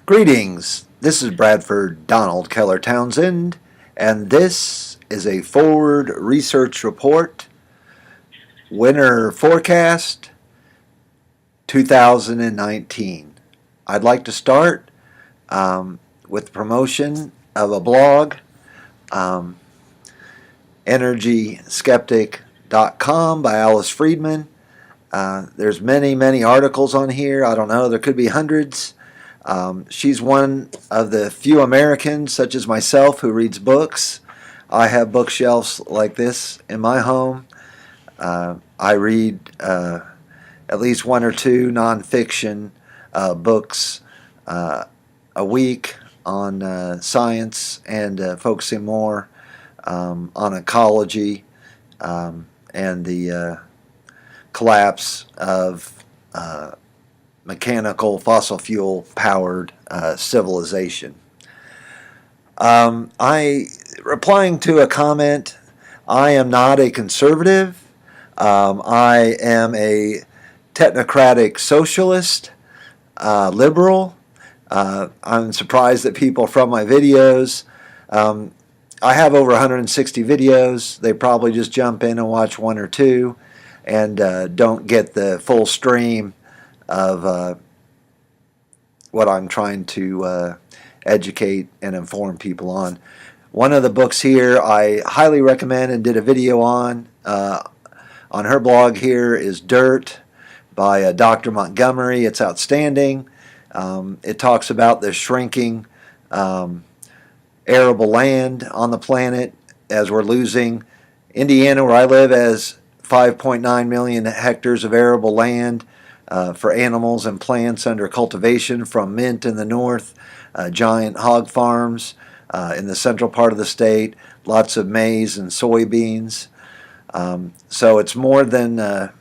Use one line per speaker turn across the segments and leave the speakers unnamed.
Greetings, this is Bradford Donald Keller Townsend, and this is a forward research report, winter forecast 2019. I'd like to start with promotion of a blog, energyskeptic.com by Alice Friedman. There's many articles on here. I don't know, there could be hundreds. She's one of the few Americans, such as myself, who reads books. I have bookshelves like this in my home. I read at least one or two nonfiction books a week on science and focusing more on ecology and the collapse of mechanical fossil fuel powered civilization. Replying to a comment, I am not a conservative. I am a technocratic socialist, liberal. I'm surprised that people from my videos, I have over 160 videos. They probably just jump in and watch one or two and don't get the full stream of what I'm trying to educate and inform people on. One of the books here I highly recommend and did a video on her blog here is Dirt by Dr. Montgomery. It's outstanding. It talks about the shrinking arable land on the planet as we're losing. Indiana, where I live, has 5.9 million hectares of arable land for animals and plants under cultivation, from mint in the north, giant hog farms in the central part of the state, lots of maize and soybeans. So it's more than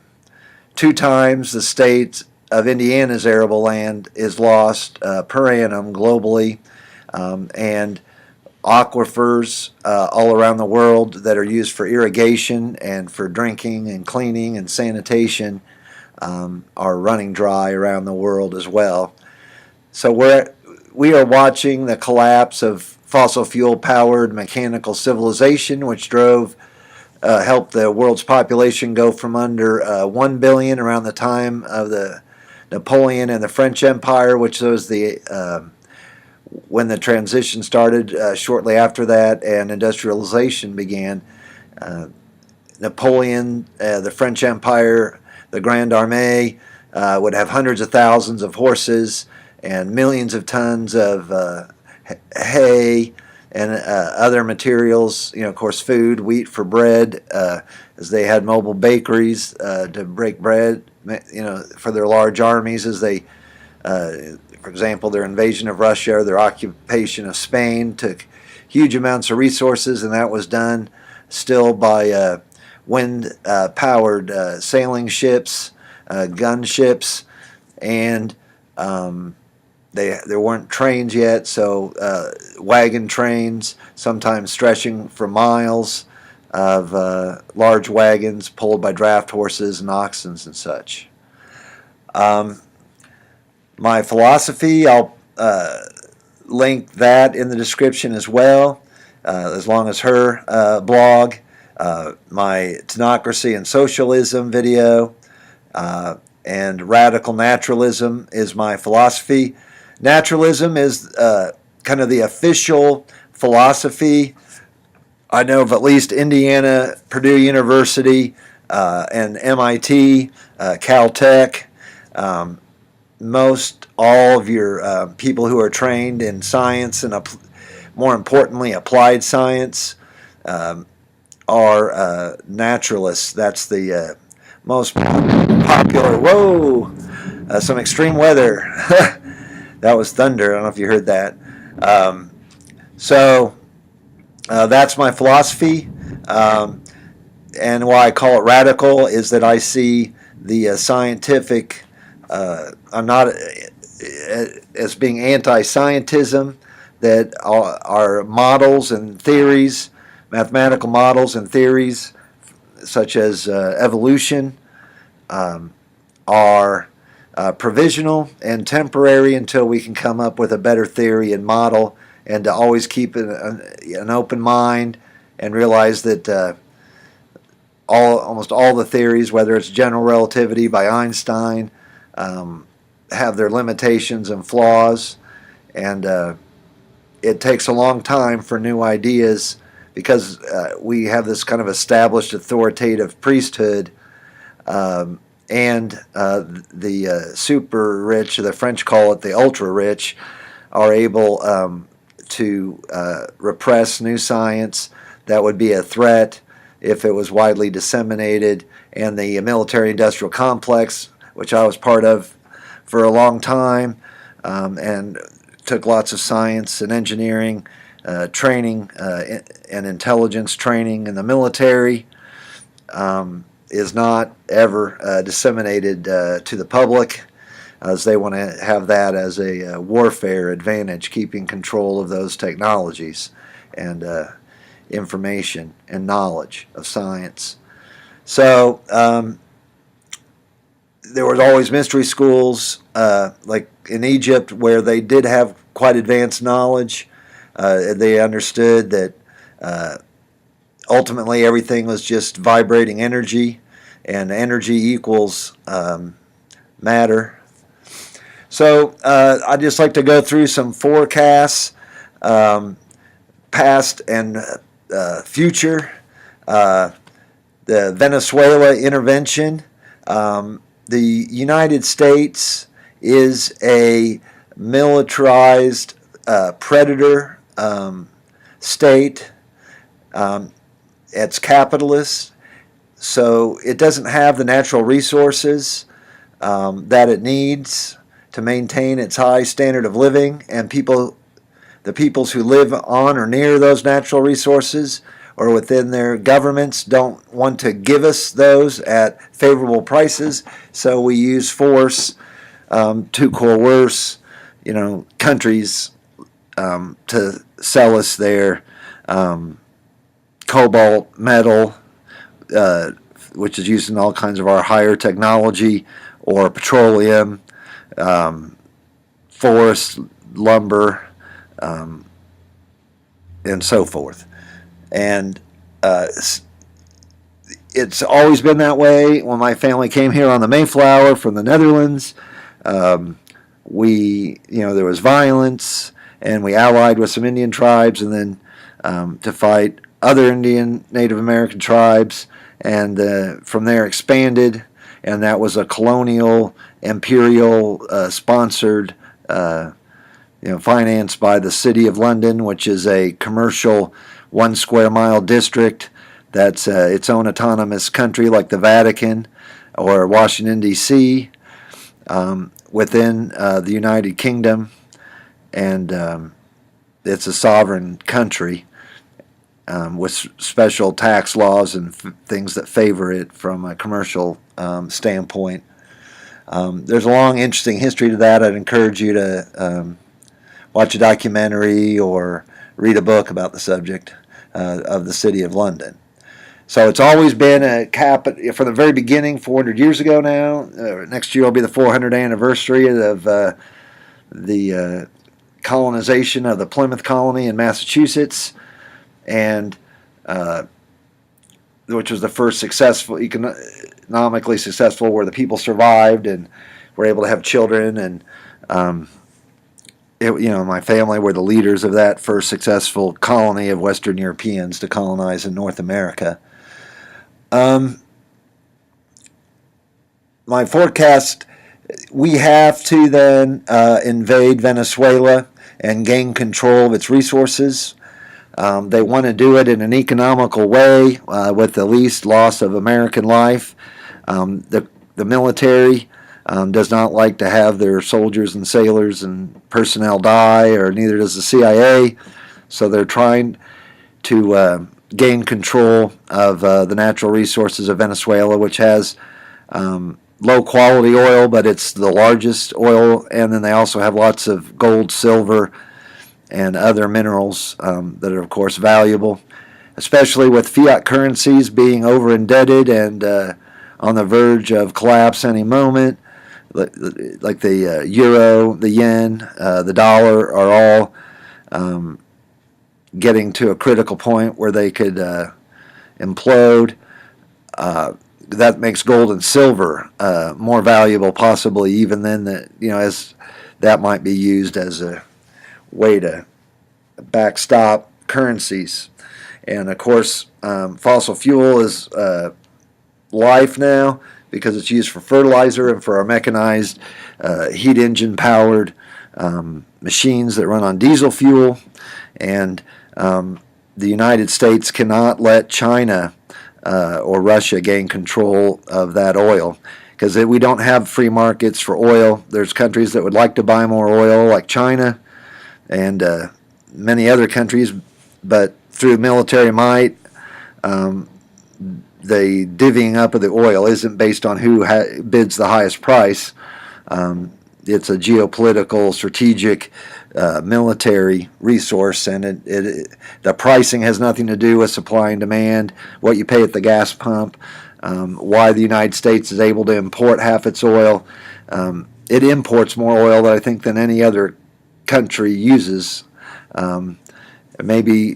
2 times the state of Indiana's arable land is lost per annum globally, and aquifers all around the world that are used for irrigation and for drinking and cleaning and sanitation are running dry around the world as well. So we are watching the collapse of fossil fuel powered mechanical civilization, which helped the world's population go from under 1 billion around the time of the Napoleon and the French Empire, which was when the transition started shortly after that and industrialization began. Napoleon, the French Empire, the Grande Armée would have hundreds of thousands of horses and millions of tons of hay and other materials, of course, food, wheat for bread, as they had mobile bakeries to break bread, for their large armies as they, for example, their invasion of Russia or their occupation of Spain took huge amounts of resources, and that was done still by wind-powered sailing ships, gunships, and there weren't trains yet, so wagon trains, sometimes stretching for miles, of large wagons pulled by draft horses and oxen and such. My philosophy, I'll link that in the description as well, as long as her blog. My Technocracy and Socialism video, and Radical Naturalism is my philosophy. Naturalism is kind of the official philosophy, I know, of at least Indiana, Purdue University, and MIT, Caltech. Most all of your people who are trained in science and more importantly applied science are naturalists. That's the most popular. Whoa! Some extreme weather. That was thunder. I don't know if you heard that. So that's my philosophy. And why I call it radical is that I see the scientific, I'm not as being anti-scientism, that our models and theories, mathematical models and theories, such as evolution, are provisional and temporary until we can come up with a better theory and model, and to always keep an open mind and realize that almost all the theories, whether it's general relativity by Einstein, have their limitations and flaws, and it takes a long time for new ideas because we have this kind of established authoritative priesthood, and the super rich, the French call it the ultra rich, are able to repress new science that would be a threat if it was widely disseminated. And the military-industrial complex, which I was part of for a long time, and took lots of science and engineering training and intelligence training in the military, is not ever disseminated to the public, as they want to have that as a warfare advantage, keeping control of those technologies and information and knowledge of science. So there was always mystery schools, like in Egypt, where they did have quite advanced knowledge. They understood that ultimately everything was just vibrating energy, and energy equals matter. So I'd just like to go through some forecasts, past and future. The Venezuela intervention. The United States is a militarized predator state. It's capitalist, so it doesn't have the natural resources that it needs to maintain its high standard of living, and the peoples who live on or near those natural resources or within their governments don't want to give us those at favorable prices, so we use force to coerce, countries to sell us their cobalt metal, which is used in all kinds of our higher technology, or petroleum, forest, lumber, and so forth. And it's always been that way. When my family came here on the Mayflower from the Netherlands, there was violence, and we allied with some Indian tribes, and then to fight other Indian Native American tribes, and from there expanded, and that was a colonial, imperial sponsored, financed by the City of London, which is a commercial 1 square mile district that's its own autonomous country, like the Vatican or Washington, D.C., within the United Kingdom, and it's a sovereign country with special tax laws and things that favor it from a commercial standpoint. There's a long, interesting history to that. I'd encourage you to watch a documentary or read a book about the subject of the City of London. So it's always been a from the very beginning, 400 years ago now. Next year will be the 400th anniversary of the colonization of the Plymouth colony in Massachusetts, and which was the first economically successful, where the people survived and were able to have children, and my family were the leaders of that first successful colony of Western Europeans to colonize in North America. My forecast, we have to then invade Venezuela and gain control of its resources. They want to do it in an economical way with the least loss of American life. The military does not like to have their soldiers and sailors and personnel die, or neither does the CIA. So they're trying to gain control of the natural resources of Venezuela, which has low quality oil, but it's the largest oil, and then they also have lots of gold, silver, and other minerals that are, of course, valuable, especially with fiat currencies being over indebted and on the verge of collapse any moment. like the euro, the yen, the dollar are all getting to a critical point where they could implode. That makes gold and silver more valuable, possibly even than as that might be used as a way to backstop currencies. And of course, fossil fuel is life now because it's used for fertilizer and for our mechanized heat engine powered machines that run on diesel fuel. And the United States cannot let China or Russia gain control of that oil, because we don't have free markets for oil. There's countries that would like to buy more oil, like China and many other countries, but through military might, the divvying up of the oil isn't based on who bids the highest price. It's a geopolitical, strategic, military resource, and the pricing has nothing to do with supply and demand, what you pay at the gas pump, why the United States is able to import half its oil. It imports more oil, I think, than any other country uses. Maybe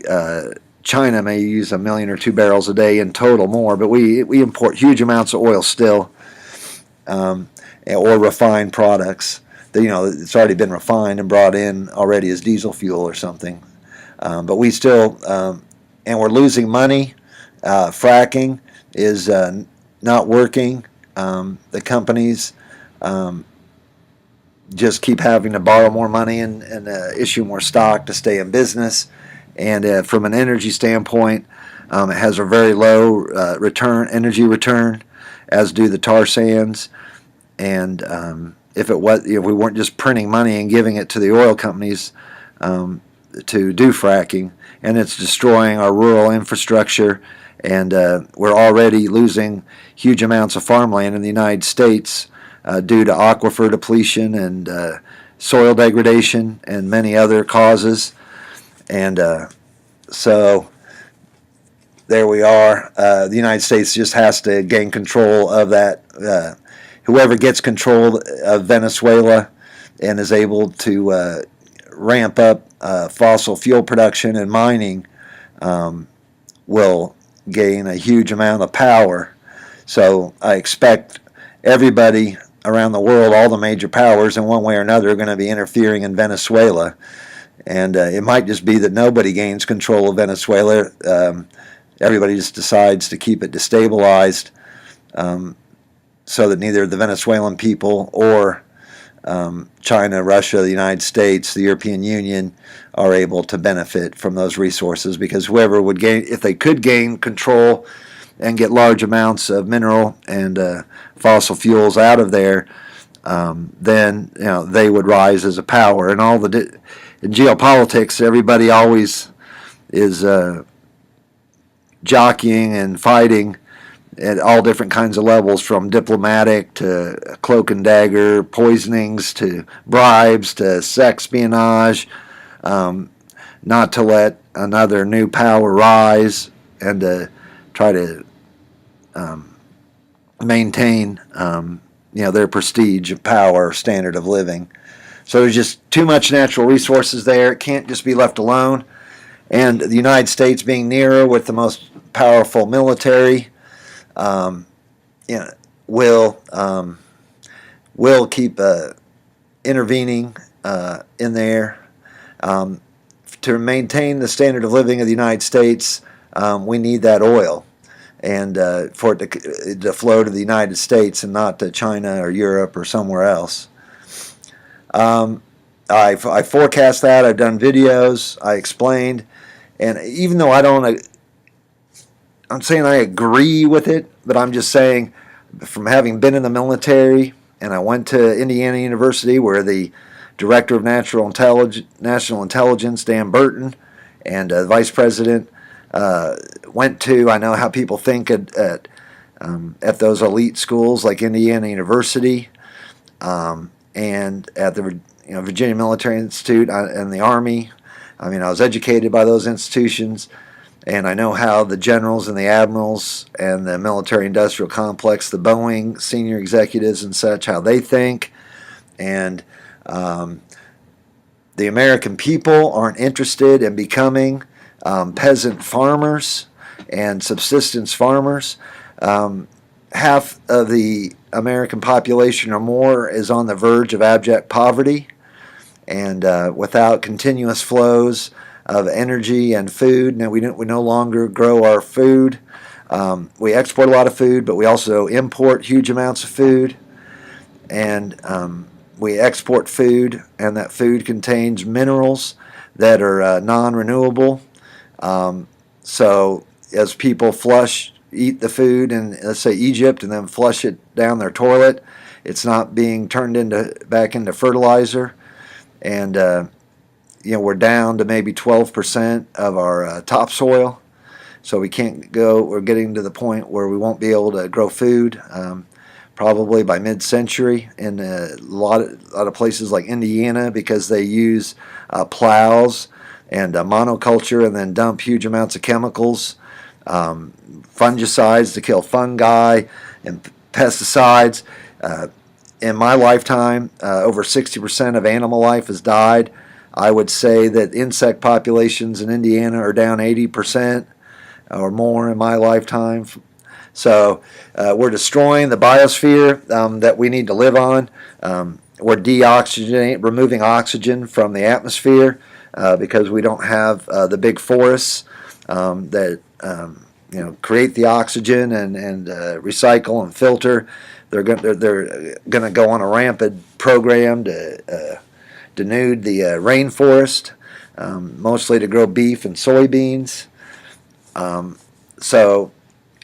China may use 1 million or 2 barrels a day in total more, but we import huge amounts of oil still, or refined products. It's already been refined and brought in already as diesel fuel or something. But we still, and we're losing money. Fracking is not working. The companies just keep having to borrow more money and issue more stock to stay in business. And from an energy standpoint, it has a very low energy return, as do the tar sands. And if we weren't just printing money and giving it to the oil companies to do fracking, and it's destroying our rural infrastructure, and we're already losing huge amounts of farmland in the United States due to aquifer depletion and soil degradation and many other causes. And so there we are. The United States just has to gain control of that. Whoever gets control of Venezuela and is able to ramp up fossil fuel production and mining will gain a huge amount of power. So I expect everybody around the world, all the major powers in one way or another, are going to be interfering in Venezuela. And it might just be that nobody gains control of Venezuela. Everybody just decides to keep it destabilized, so that neither the Venezuelan people or China, Russia, the United States, the European Union are able to benefit from those resources, because whoever would gain, if they could gain control and get large amounts of mineral and fossil fuels out of there, then they would rise as a power. And in geopolitics, everybody always is jockeying and fighting at all different kinds of levels, from diplomatic to cloak and dagger, poisonings to bribes to sex espionage, not to let another new power rise, and to try to maintain their prestige of power, standard of living. So there's just too much natural resources there. It can't just be left alone. And the United States, being nearer with the most powerful military, will keep intervening in there. To maintain the standard of living of the United States, we need that oil, and for it to flow to the United States and not to China or Europe or somewhere else. I forecast that. I've done videos. I explained, and even though I'm saying I agree with it, but I'm just saying, from having been in the military, and I went to Indiana University, where the director of national intelligence, Dan Burton, and the vice president went to. I know how people think at those elite schools like Indiana University, and at the Virginia Military Institute and the Army. I mean, I was educated by those institutions. and I know how the generals and the admirals and the military-industrial complex, the Boeing senior executives and such, how they think. And the American people aren't interested in becoming peasant farmers and subsistence farmers. Half of the American population or more is on the verge of abject poverty, and without continuous flows of energy and food, now we no longer grow our food. We export a lot of food, but we also import huge amounts of food, and we export food, and that food contains minerals that are non-renewable. So as people eat the food in, let's say, Egypt, and then flush it down their toilet, it's not being turned back into fertilizer. And we're down to maybe 12% of our topsoil, so we can't go. We're getting to the point where we won't be able to grow food. Probably by mid-century in a lot of places like Indiana, because they use plows and monoculture, and then dump huge amounts of chemicals, fungicides to kill fungi, and pesticides. In my lifetime, over 60% of animal life has died. I would say that insect populations in Indiana are down 80% or more in my lifetime. So we're destroying the biosphere that we need to live on. We're removing oxygen from the atmosphere because we don't have the big forests that create the oxygen and recycle and filter. They're going to go on a rampant program to denude the rainforest, mostly to grow beef and soybeans. So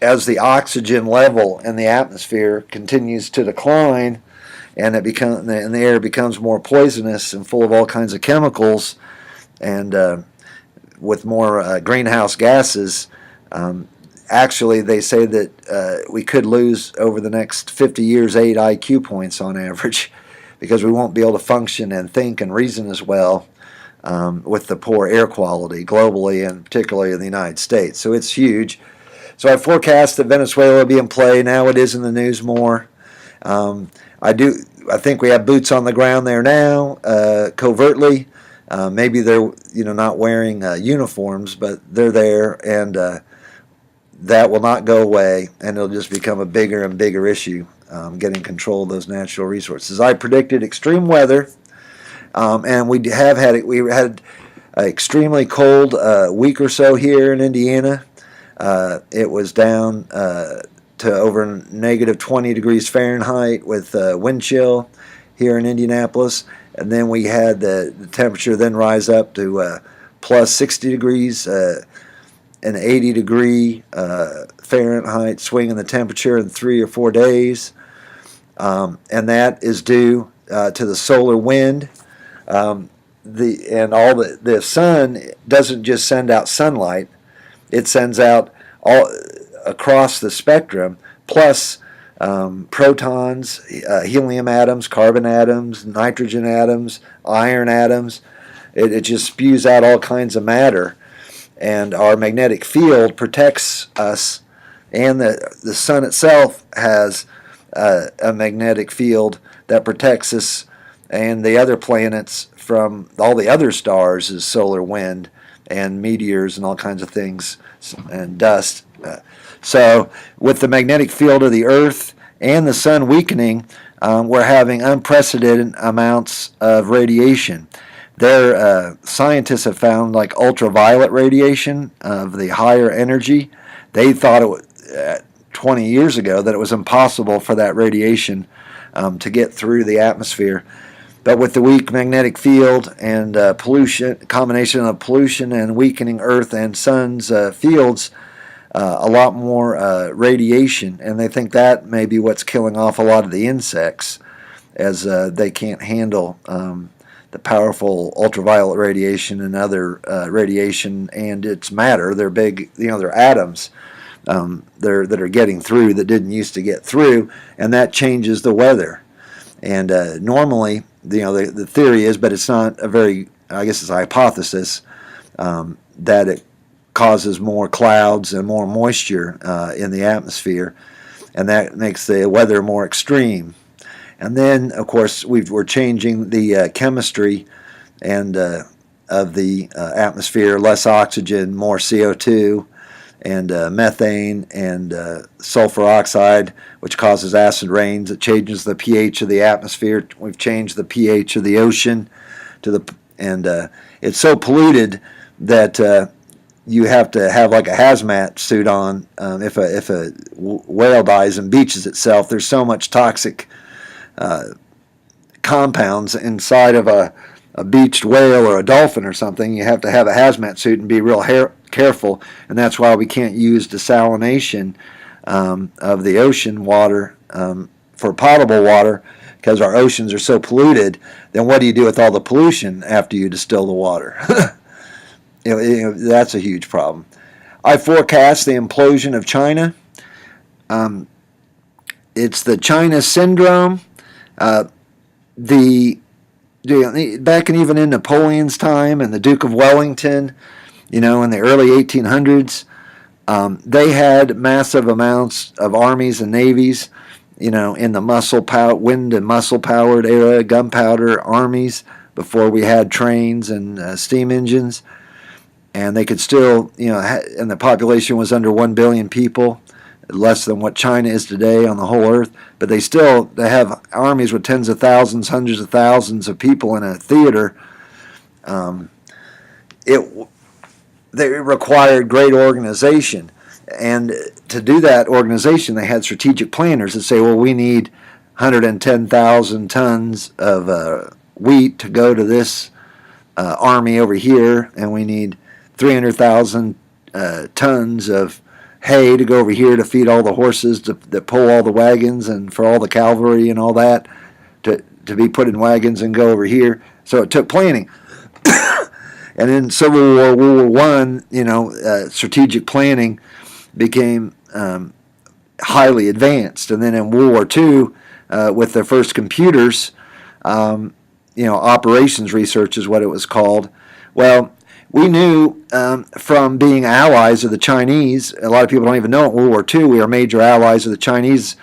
as the oxygen level in the atmosphere continues to decline, and the air becomes more poisonous and full of all kinds of chemicals, and with more greenhouse gases, actually they say that we could lose over the next 50 years 8 IQ points on average, because we won't be able to function and think and reason as well with the poor air quality globally, and particularly in the United States. So it's huge. So I forecast that Venezuela will be in play. Now it is in the news more. I think we have boots on the ground there now, covertly. Maybe they're not wearing uniforms, but they're there, and that will not go away, and it'll just become a bigger and bigger issue, getting control of those natural resources. I predicted extreme weather, and we had an extremely cold week or so here in Indiana. It was down to over negative 20 degrees Fahrenheit with wind chill here in Indianapolis, and then we had the temperature then rise up to plus 60 degrees, an 80-degree Fahrenheit swing in the temperature in 3 or 4 days, and that is due to the solar wind. The sun doesn't just send out sunlight; it sends out all across the spectrum, plus protons, helium atoms, carbon atoms, nitrogen atoms, iron atoms. It just spews out all kinds of matter, and our magnetic field protects us, and the sun itself has a magnetic field that protects us and the other planets from all the other stars, is solar wind and meteors and all kinds of things, and dust. So with the magnetic field of the Earth and the sun weakening, we're having unprecedented amounts of radiation. Scientists have found, like ultraviolet radiation of the higher energy. They thought 20 years ago that it was impossible for that radiation to get through the atmosphere. But with the weak magnetic field and pollution, combination of pollution and weakening Earth and Sun's fields, a lot more radiation, and they think that may be what's killing off a lot of the insects, as they can't handle the powerful ultraviolet radiation and other radiation, and its matter. They're big, they're atoms that are getting through that didn't used to get through, and that changes the weather. And normally, the theory is, but it's not a very, I guess it's a hypothesis, that causes more clouds and more moisture in the atmosphere, and that makes the weather more extreme. And then, of course, we're changing the chemistry and of the atmosphere, less oxygen, more CO2, and methane and sulfur oxide, which causes acid rains. It changes the pH of the atmosphere. We've changed the pH of the ocean and it's so polluted that you have to have like a hazmat suit on if a whale dies and beaches itself. There's so much toxic compounds inside of a beached whale or a dolphin or something. You have to have a hazmat suit and be real careful, and that's why we can't use desalination of the ocean water for potable water, because our oceans are so polluted. Then what do you do with all the pollution after you distill the water? That's a huge problem. I forecast the implosion of China. It's the China syndrome. Back and even in Napoleon's time and the Duke of Wellington, in the early 1800s, they had massive amounts of armies and navies, in the wind and muscle-powered era, gunpowder armies before we had trains and steam engines. And they could still, and the population was under 1 billion people, less than what China is today on the whole earth. But they have armies with tens of thousands, hundreds of thousands of people in a theater. They required great organization. And to do that organization, they had strategic planners that say, well, we need 110,000 tons of wheat to go to this army over here, and we need 300,000 tons of hay to go over here to feed all the horses that pull all the wagons, and for all the cavalry and all that to be put in wagons and go over here. So it took planning. And in Civil War, World War I, strategic planning became highly advanced. And then in World War II, with their first computers, operations research is what it was called. Well, we knew from being allies of the Chinese, a lot of people don't even know, in World War II we were major allies of the Chinese.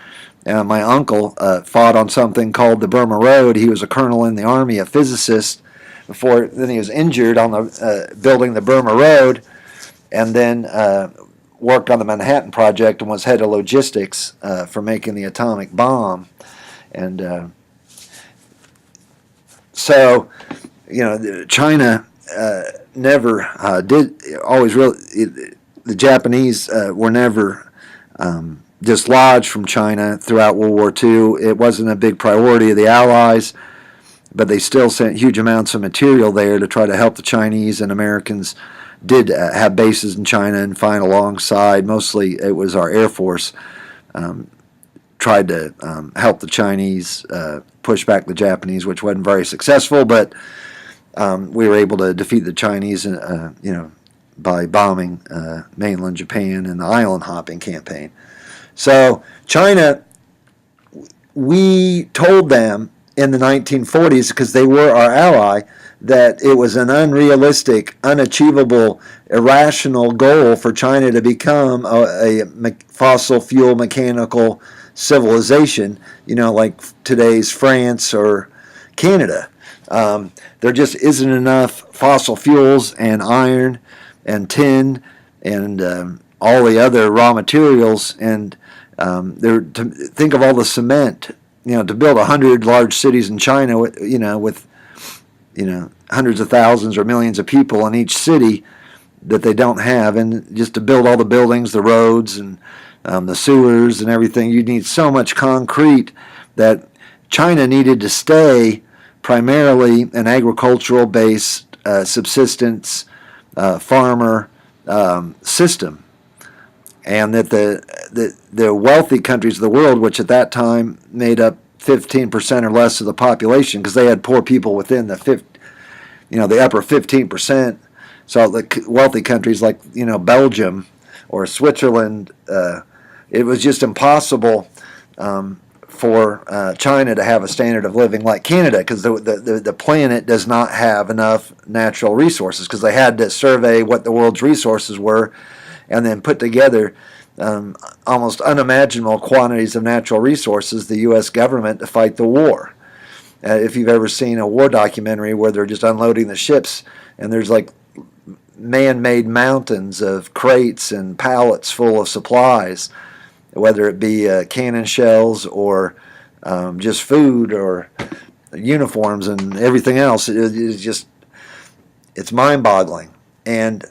My uncle fought on something called the Burma Road. He was a colonel in the army, a physicist. Then he was injured on the building the Burma Road, and then worked on the Manhattan Project and was head of logistics for making the atomic bomb. And so, China never did always really. The Japanese were never dislodged from China throughout World War II. It wasn't a big priority of the Allies, but they still sent huge amounts of material there to try to help the Chinese, and Americans did have bases in China and fight alongside. Mostly it was our Air Force tried to help the Chinese push back the Japanese, which wasn't very successful, but we were able to defeat the Chinese by bombing mainland Japan in the island hopping campaign. So China, we told them in the 1940s, because they were our ally, that it was an unrealistic, unachievable, irrational goal for China to become a fossil fuel mechanical civilization, like today's France or Canada. There just isn't enough fossil fuels and iron and tin and all the other raw materials. And think of all the cement. To build 100 large cities in China, with hundreds of thousands or millions of people in each city that they don't have, and just to build all the buildings, the roads, and the sewers and everything, you need so much concrete that China needed to stay primarily an agricultural-based subsistence farmer system. And that the wealthy countries of the world, which at that time made up 15% or less of the population, because they had poor people within the upper 15%. So the wealthy countries like Belgium or Switzerland, it was just impossible for China to have a standard of living like Canada, because the planet does not have enough natural resources, because they had to survey what the world's resources were and then put together almost unimaginable quantities of natural resources, the U.S. government, to fight the war. If you've ever seen a war documentary where they're just unloading the ships and there's like man-made mountains of crates and pallets full of supplies, whether it be cannon shells or just food or uniforms and everything else, it's mind-boggling. And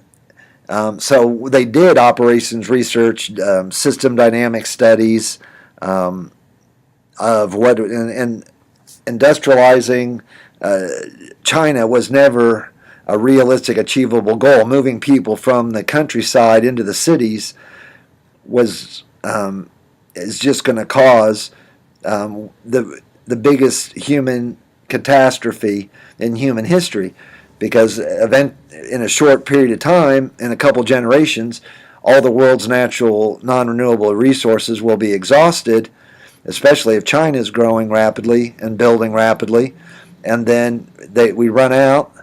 so they did operations research, system dynamic studies of what, and industrializing China was never a realistic, achievable goal. Moving people from the countryside into the cities is just going to cause the biggest human catastrophe in human history, because in a short period of time, in a couple generations, all the world's natural non-renewable resources will be exhausted, especially if China is growing rapidly and building rapidly, and then we run out.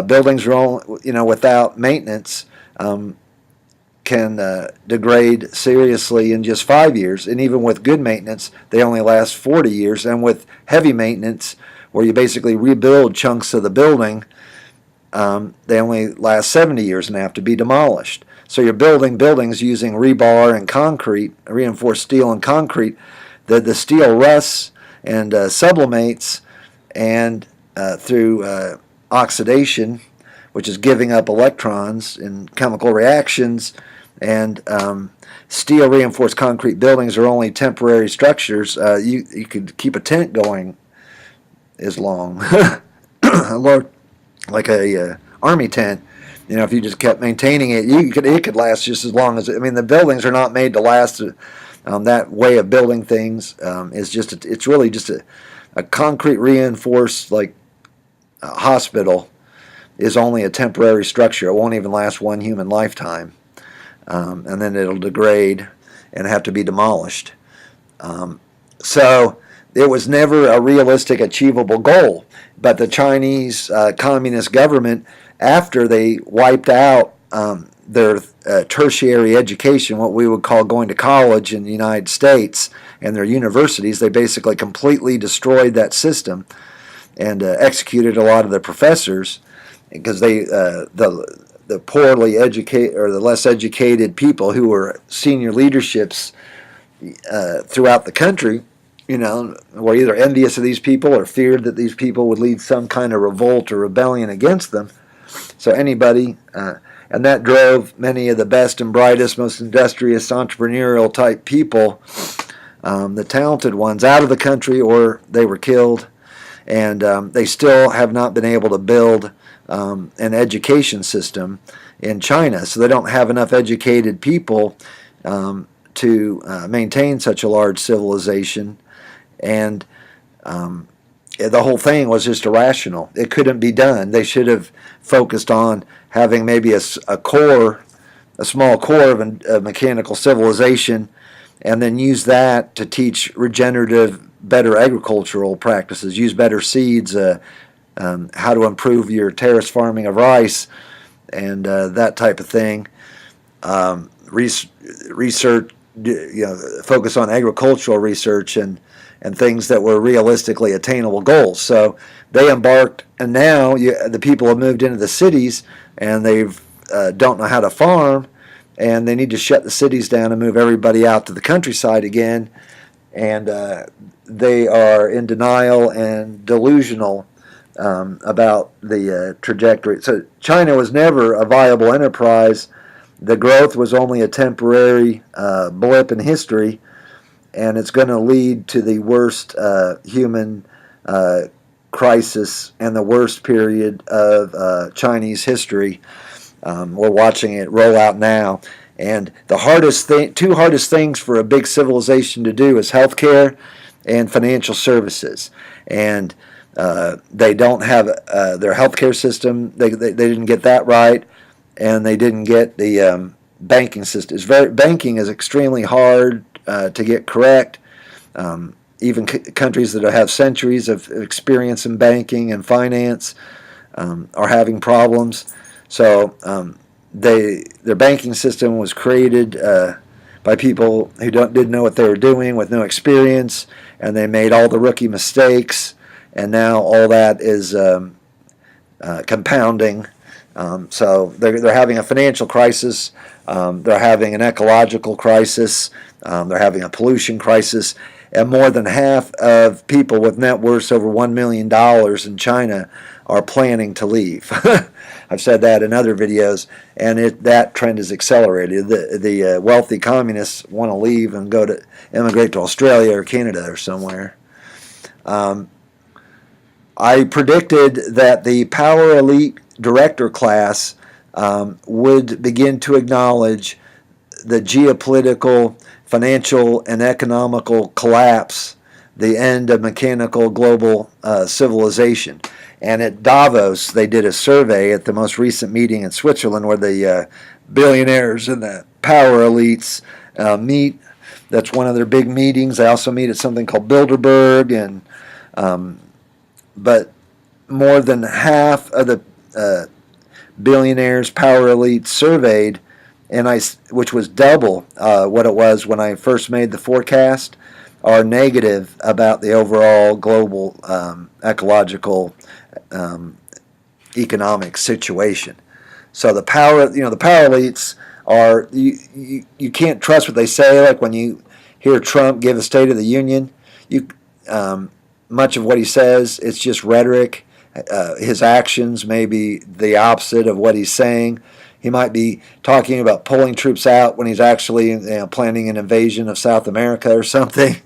Buildings without maintenance can degrade seriously in just 5 years, and even with good maintenance, they only last 40 years. And with heavy maintenance, where you basically rebuild chunks of the building, they only last 70 years and have to be demolished. So you're building buildings using rebar and concrete, reinforced steel and concrete. The steel rusts and sublimates, and through oxidation, which is giving up electrons in chemical reactions, and steel reinforced concrete buildings are only temporary structures. You could keep a tent going as long, like a army tent. If you just kept maintaining it, it could last just as long as. The buildings are not made to last. That way of building things it's really just a concrete reinforced, like a hospital is only a temporary structure. It won't even last one human lifetime, and then it'll degrade and have to be demolished. So it was never a realistic, achievable goal. But the Chinese Communist government, after they wiped out their tertiary education, what we would call going to college in the United States, and their universities, they basically completely destroyed that system and executed a lot of the professors, because the poorly educated or the less educated people who were senior leaderships throughout the country, were either envious of these people or feared that these people would lead some kind of revolt or rebellion against them. So anybody, and that drove many of the best and brightest, most industrious, entrepreneurial type people, the talented ones, out of the country, or they were killed. And they still have not been able to build an education system in China. So they don't have enough educated people to maintain such a large civilization. And the whole thing was just irrational. It couldn't be done. They should have focused on having maybe a small core of a mechanical civilization, and then use that to teach regenerative, better agricultural practices, use better seeds, how to improve your terrace farming of rice, and that type of thing. Research, focus on agricultural research and things that were realistically attainable goals. So they embarked, and now the people have moved into the cities, and they don't know how to farm, and they need to shut the cities down and move everybody out to the countryside again. And they are in denial and delusional about the trajectory. So China was never a viable enterprise. The growth was only a temporary blip in history, and it's going to lead to the worst human crisis and the worst period of Chinese history. We're watching it roll out now. And the two hardest things for a big civilization to do is healthcare and financial services. And they don't have their healthcare system. They didn't get that right, and they didn't get the banking system. Banking is extremely hard to get correct. even countries that have centuries of experience in banking and finance are having problems. So their banking system was created by people who didn't know what they were doing, with no experience, and they made all the rookie mistakes, and now all that is compounding. So they're having a financial crisis, they're having an ecological crisis, they're having a pollution crisis, and more than half of people with net worths over $1 million in China are planning to leave. I've said that in other videos, and that trend is accelerated. The wealthy communists want to leave and immigrate to Australia or Canada or somewhere. I predicted that the power elite director class would begin to acknowledge the geopolitical, financial, and economical collapse, the end of mechanical global civilization. And at Davos, they did a survey at the most recent meeting in Switzerland where the billionaires and the power elites meet. That's one of their big meetings. They also meet at something called Bilderberg, but more than half of the billionaires, power elites surveyed, which was double what it was when I first made the forecast, are negative about the overall global ecological economic situation. So the power elites are you can't trust what they say. Like when you hear Trump give a State of the Union, much of what he says, it's just rhetoric. His actions may be the opposite of what he's saying. He might be talking about pulling troops out when he's actually planning an invasion of South America or something.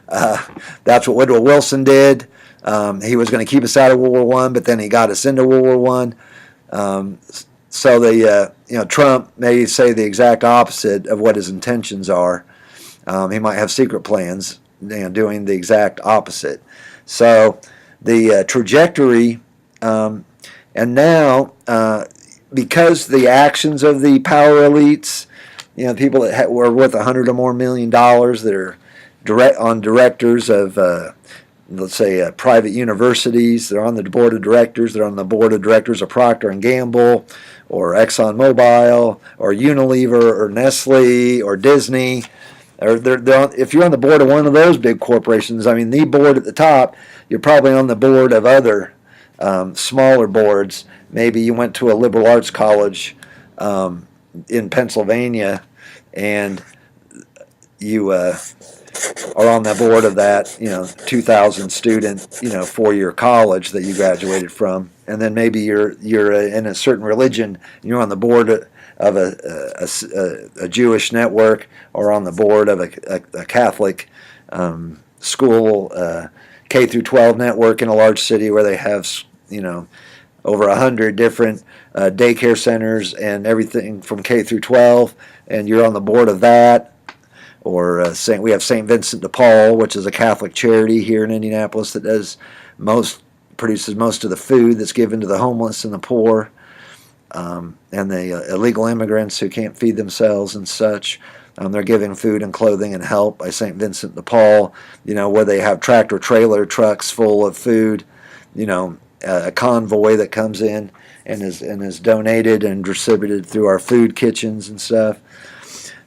That's what Woodrow Wilson did. He was going to keep us out of World War I, but then he got us into World War I. So Trump may say the exact opposite of what his intentions are. He might have secret plans, doing the exact opposite. So the trajectory, and now because the actions of the power elites, people that were worth $100 or more million that are directors of, let's say, private universities, they're on the board of directors, they're on the board of directors of Procter and Gamble, or ExxonMobil, or Unilever, or Nestle, or Disney. Or if you're on the board of one of those big corporations, the board at the top, you're probably on the board of other smaller boards. Maybe you went to a liberal arts college in Pennsylvania, and you are on the board of that 2,000 student 4-year college that you graduated from, and then maybe you're in a certain religion, and you're on the board of a Jewish network, or on the board of a Catholic school K through 12 network in a large city where they have over 100 different daycare centers and everything from K through 12, and you're on the board of that. Or we have St. Vincent de Paul, which is a Catholic charity here in Indianapolis that produces most of the food that's given to the homeless and the poor, and the illegal immigrants who can't feed themselves and such. They're giving food and clothing and help by St. Vincent de Paul, where they have tractor trailer trucks full of food, a convoy that comes in and is donated and distributed through our food kitchens and stuff.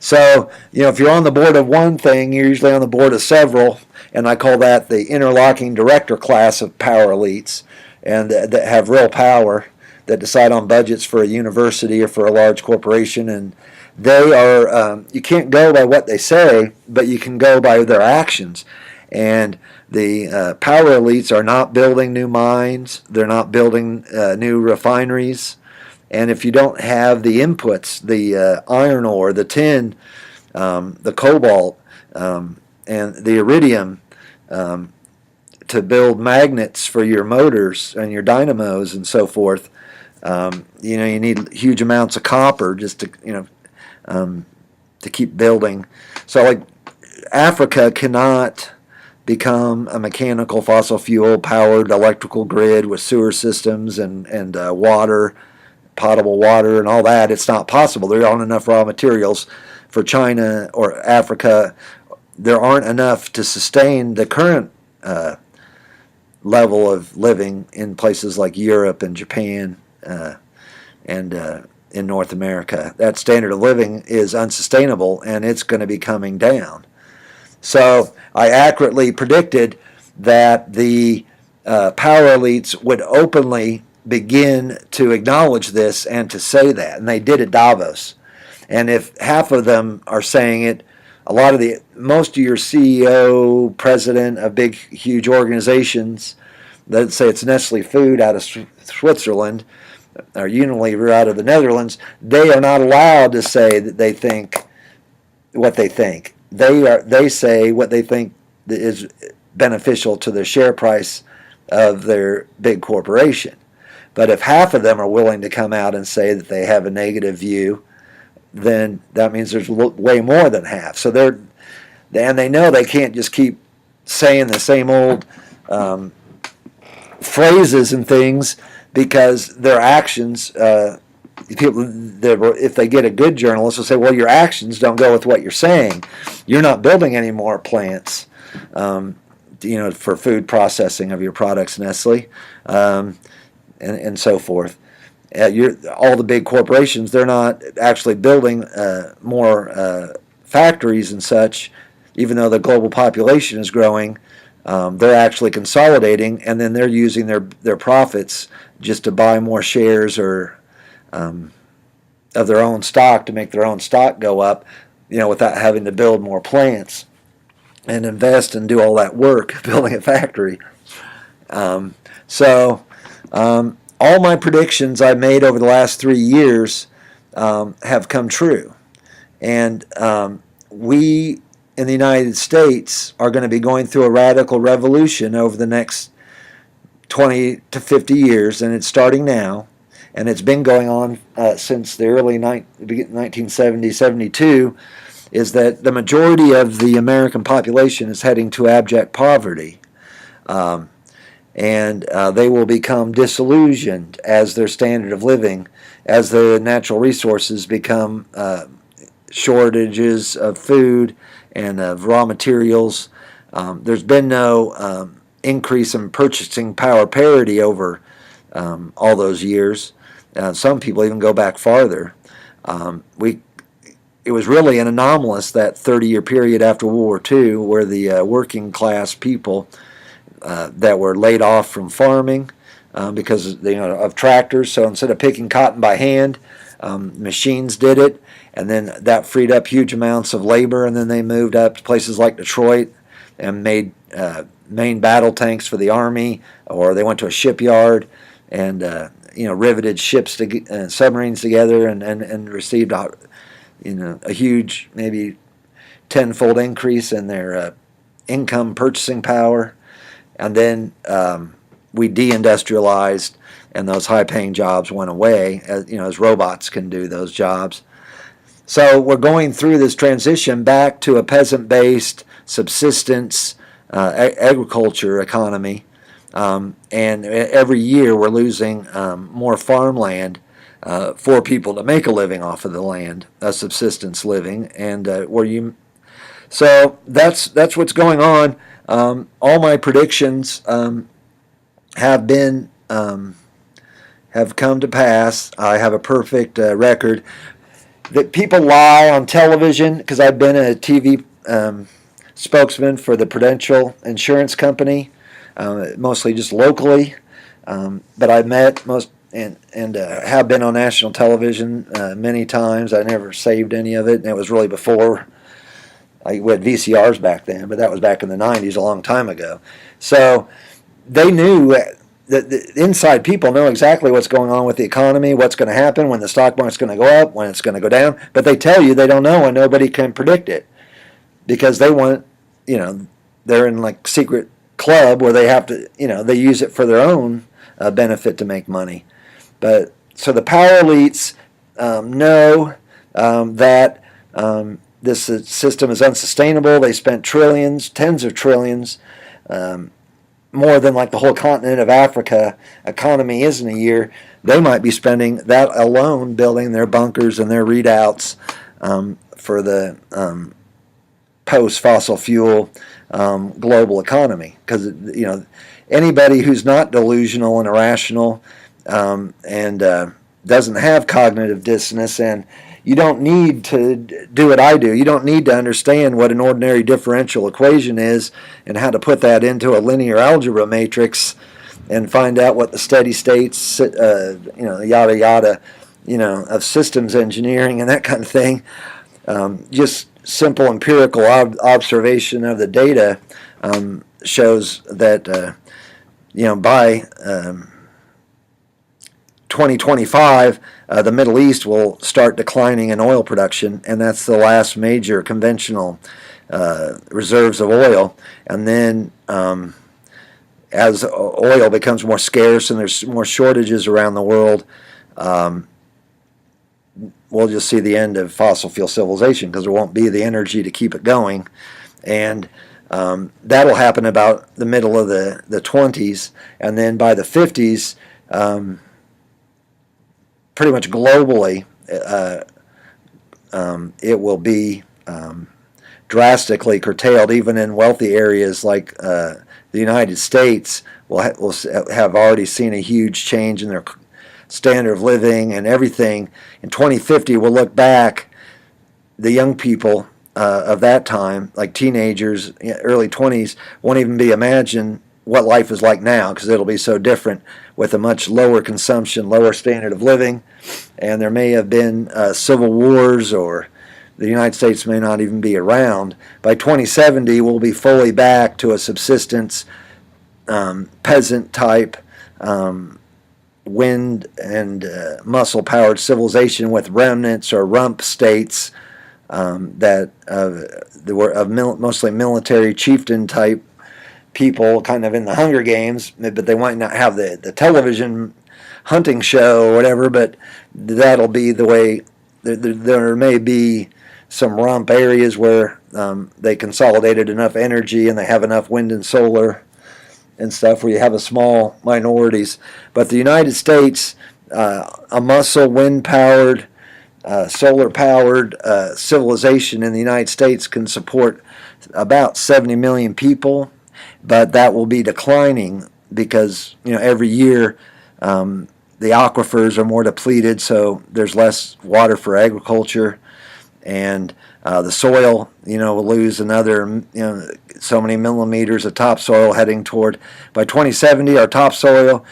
So, if you're on the board of one thing, you're usually on the board of several, and I call that the interlocking director class of power elites, and that have real power, that decide on budgets for a university or for a large corporation, and they are, you can't go by what they say, but you can go by their actions. And the power elites are not building new mines, they're not building new refineries. And if you don't have the inputs, the iron ore, the tin, the cobalt, and the iridium to build magnets for your motors and your dynamos and so forth, you need huge amounts of copper just to keep building. So, like, Africa cannot become a mechanical fossil fuel powered electrical grid with sewer systems and water, potable water and all that. It's not possible. There aren't enough raw materials for China or Africa, there aren't enough to sustain the current level of living in places like Europe and Japan and in North America. That standard of living is unsustainable, and it's going to be coming down. So I accurately predicted that the power elites would openly begin to acknowledge this and to say that, and they did at Davos. And if half of them are saying it, most of your CEO, president of big, huge organizations, let's say it's Nestle Food out of Switzerland, or Unilever out of the Netherlands, they are not allowed to say that they think what they think. They say what they think is beneficial to the share price of their big corporation. But if half of them are willing to come out and say that they have a negative view, then that means there's way more than half. So they know they can't just keep saying the same old phrases and things, because their actions, if they get a good journalist, will say, well, your actions don't go with what you're saying. You're not building any more plants, for food processing of your products, Nestle, and so forth. All the big corporations, they're not actually building more factories and such, even though the global population is growing. They're actually consolidating, and then they're using their profits just to buy more shares or of their own stock to make their own stock go up, without having to build more plants and invest and do all that work building a factory. All my predictions I made over the last 3 years have come true. And we in the United States are going to be going through a radical revolution over the next 20 to 50 years, and it's starting now. And it's been going on since the early 1970, 72, is that the majority of the American population is heading to abject poverty. And they will become disillusioned as their standard of living, as the natural resources become shortages of food and of raw materials. There's been no increase in purchasing power parity over all those years. Some people even go back farther. It was really an anomalous, that 30-year period after World War II, where the working class people that were laid off from farming because of tractors. So instead of picking cotton by hand, machines did it, and then that freed up huge amounts of labor. And then they moved up to places like Detroit and made main battle tanks for the Army, or they went to a shipyard and riveted ships and submarines together and received a huge, maybe tenfold increase in their income purchasing power. And then we deindustrialized, and those high-paying jobs went away, as robots can do those jobs. So we're going through this transition back to a peasant-based subsistence agriculture economy, and every year we're losing more farmland for people to make a living off of the land, a subsistence living, and so that's what's going on. All my predictions have come to pass. I have a perfect record. That people lie on television, because I've been a TV spokesman for the Prudential Insurance Company, mostly just locally, but I've met most and have been on national television many times. I never saved any of it, and it was really before. We had VCRs back then, but that was back in the 90s, a long time ago. So they knew that the inside people know exactly what's going on with the economy, what's going to happen, when the stock market's going to go up, when it's going to go down. But they tell you they don't know, and nobody can predict it, because they want, they're in like secret club where they have to, they use it for their own benefit to make money. But so the power elites know that this system is unsustainable. They spent trillions, tens of trillions, more than like the whole continent of Africa economy is in a year. They might be spending that alone building their bunkers and their readouts for the post-fossil fuel global economy. Because anybody who's not delusional and irrational and doesn't have cognitive dissonance, and you don't need to do what I do. You don't need to understand what an ordinary differential equation is and how to put that into a linear algebra matrix and find out what the steady states, yada yada, of systems engineering and that kind of thing. Just simple empirical observation of the data shows that by 2025, the Middle East will start declining in oil production, and that's the last major conventional reserves of oil. And then as oil becomes more scarce and there's more shortages around the world, we'll just see the end of fossil fuel civilization because there won't be the energy to keep it going. And that'll happen about the middle of the 20s, and then by the 50s, pretty much globally, it will be drastically curtailed. Even in wealthy areas like the United States, will have already seen a huge change in their standard of living and everything. In 2050, we'll look back, the young people of that time, like teenagers, early 20s, won't even be imagine what life is like now, because it'll be so different with a much lower consumption, lower standard of living, and there may have been civil wars, or the United States may not even be around. By 2070, we'll be fully back to a subsistence, peasant type, wind and muscle-powered civilization with remnants or rump states that were of mostly military chieftain type people, kind of in the Hunger Games, but they might not have the television hunting show or whatever, but that'll be the way. There may be some rump areas where they consolidated enough energy and they have enough wind and solar and stuff where you have a small minorities. But the United States, a muscle, wind-powered, solar-powered civilization in the United States can support about 70 million people, but that will be declining because every year the aquifers are more depleted, so there's less water for agriculture, and the soil will lose another so many millimeters of topsoil heading toward, by 2070 our topsoil,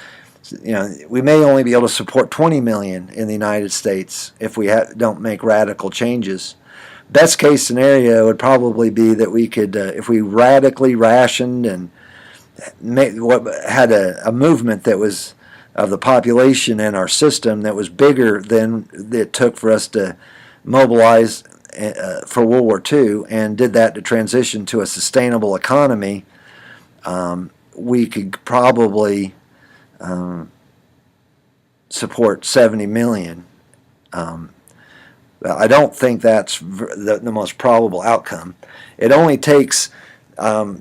we may only be able to support 20 million in the United States if we don't make radical changes. Best case scenario would probably be that we could, if we radically rationed and had a movement that was of the population in our system that was bigger than it took for us to mobilize for World War II, and did that to transition to a sustainable economy, we could probably support 70 million. I don't think that's the most probable outcome. It only takes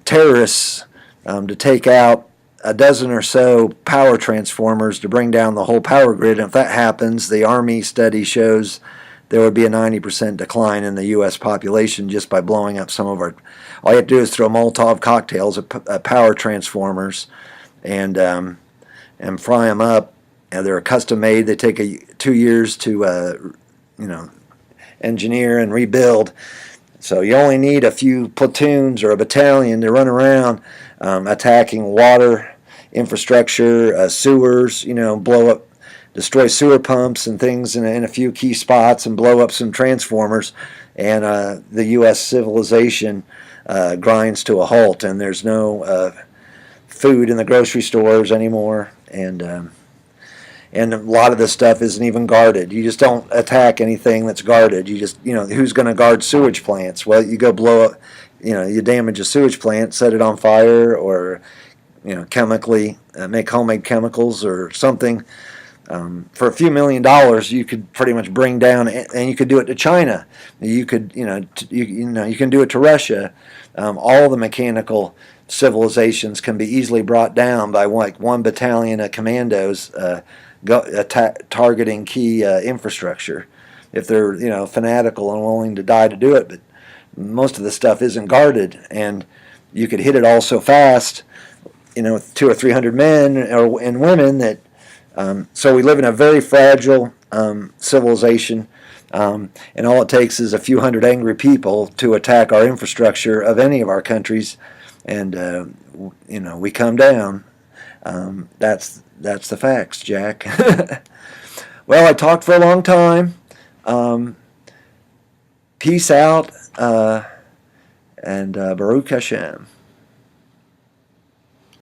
terrorists to take out a dozen or so power transformers to bring down the whole power grid. And if that happens, the Army study shows there would be a 90% decline in the U.S. population just by blowing up some of our. All you have to do is throw Molotov cocktails at power transformers and fry them up. And they're custom made. They take 2 years to engineer and rebuild. So you only need a few platoons or a battalion to run around attacking water infrastructure, sewers, destroy sewer pumps and things in a few key spots and blow up some transformers, and the U.S. civilization grinds to a halt, and there's no food in the grocery stores anymore, and a lot of this stuff isn't even guarded. You just don't attack anything that's guarded. You just, who's going to guard sewage plants? Well, you go blow up, you damage a sewage plant, set it on fire, or, chemically make homemade chemicals or something. For a few $1 million, you could pretty much bring down, and you could do it to China. You could, you can do it to Russia. All the mechanical civilizations can be easily brought down by like one battalion of commandos targeting key infrastructure, if they're fanatical and willing to die to do it. But most of the stuff isn't guarded, and you could hit it all so fast, with 200 or 300 men and women that. So we live in a very fragile civilization, and all it takes is a few hundred angry people to attack our infrastructure of any of our countries, and we come down. That's the facts, Jack. Well, I talked for a long time. Peace out, and Baruch Hashem.